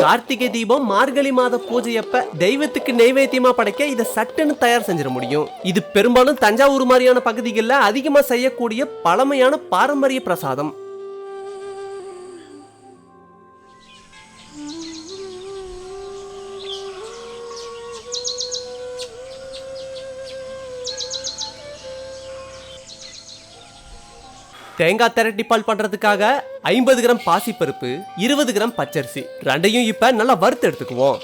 கார்த்திகை தீபம் மார்கழி மாத பூஜையப்ப தெய்வத்துக்கு நெய்வேத்தியமா படைக்க இதை சட்டுன்னு தயார் செஞ்சிட முடியும். இது பெரும்பாலும் தஞ்சாவூர் மாதிரியான பகுதிகளில் அதிகமா செய்யக்கூடிய பழமையான பாரம்பரிய பிரசாதம். தேங்காய் திரட்டிப்பால் பண்றதுக்காக 50 கிராம் பாசிப்பருப்பு, 20 கிராம் பச்சரிசி ரெண்டையும் இப்ப நல்லா வறுத்து எடுத்துக்குவோம்.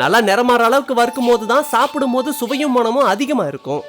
நல்லா நிறமாற அளவுக்கு வறுக்கும் போதுதான் சாப்பிடும் போது சுவையும் மனமும் அதிகமா இருக்கும்.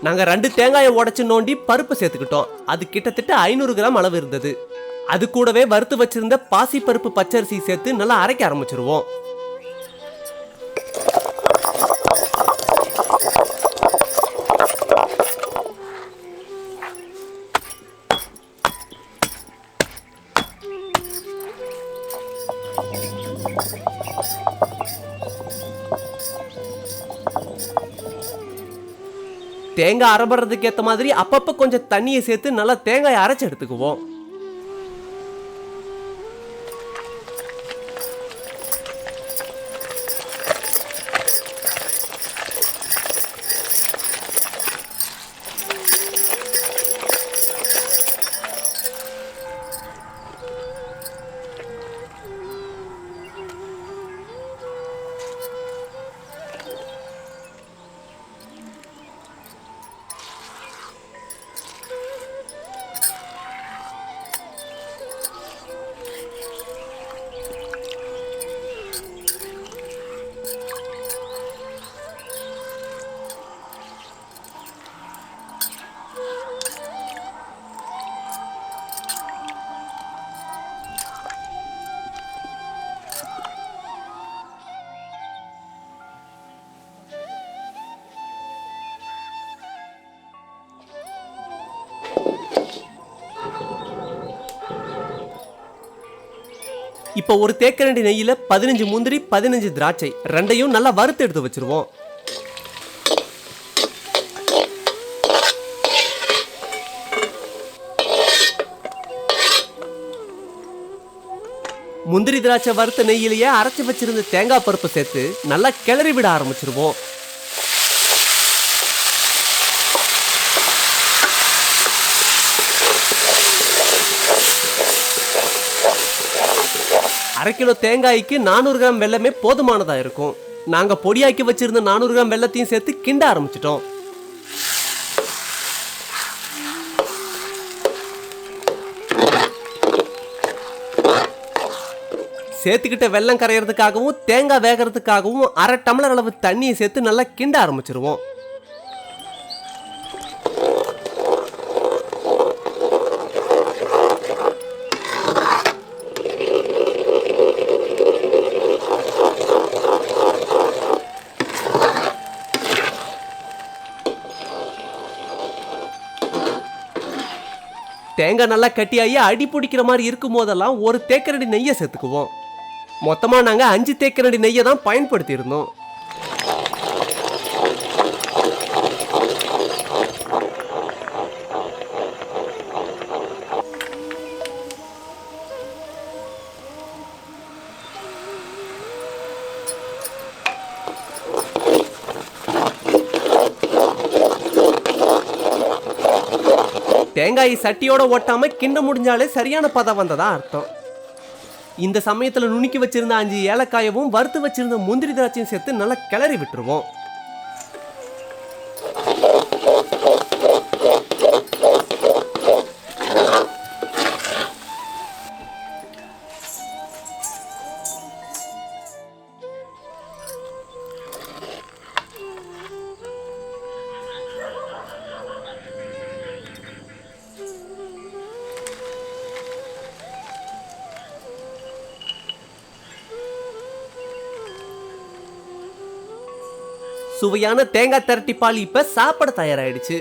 நாங்க 2 தேங்காயை உடைச்சு நோண்டி பருப்பு சேர்த்துக்கிட்டோம். அது கிட்டத்தட்ட 500 கிராம் அளவு இருந்தது. அது கூடவே வறுத்து வச்சிருந்த பாசி பருப்பு பச்சரிசி சேர்த்து நல்லா அரைக்க ஆரம்பிச்சிருவோம். தேங்காய் அரைபடுறதுக்கு ஏற்ற மாதிரி அப்பப்போ கொஞ்சம் தண்ணியை சேர்த்து நல்லா தேங்காயை அரைச்சு எடுத்துக்குவோம். இப்போ ஒரு தேக்கரண்டி நெய்யில 15 முந்திரி 15 திராட்சை ரெண்டையும் நல்லா வறுத்து எடுத்து வச்சிருவோம். முந்திரி திராட்சை வறுத்த நெய்யிலேயே அரைச்சு வச்சிருந்த தேங்காய் பருப்பு சேர்த்து நல்லா கிளறி விட ஆரம்பிச்சிருவோம். அரை கிலோ தேங்காய்க்கு 400 கிராம் வெல்லமே போதுமானதா இருக்கும். நாங்க பொடியாக்கி வச்சிருந்த 400 கிராம் வெல்லத்தையும் சேர்த்து கிண்ட ஆரம்பிச்சிட்டோம். சேர்த்துக்கிட்ட வெல்லம் கரையிறதுக்காகவும் தேங்காய் வேகிறதுக்காகவும் 1/2 டம்ளர் அளவு தண்ணியை சேர்த்து நல்லா கிண்ட ஆரம்பிச்சிருவோம். தேங்காய் நல்லா கட்டியாகி அடி பிடிக்கிற மாதிரி இருக்கும் போதெல்லாம் ஒரு தேக்கரண்டி நெய்யை சேர்த்துக்குவோம். மொத்தமாக நாங்கள் 5 தேக்கரண்டி நெய்யை தான் பயன்படுத்தி இருந்தோம். தேங்காய் சட்டியோட ஒட்டாம கிண்ட முடிஞ்சாலே சரியான பதம் வந்ததா அர்த்தம். இந்த சமயத்துல நுணுக்கி வச்சிருந்த 5 ஏலக்காயவும் வறுத்து வச்சிருந்த முந்திரி திராட்சையும் சேர்த்து நல்லா கிளறி விட்டுருவோம். சுவையான தேங்காய் திரட்டிப்பால் இப்ப சாப்பிட தயாராயிடுச்சு.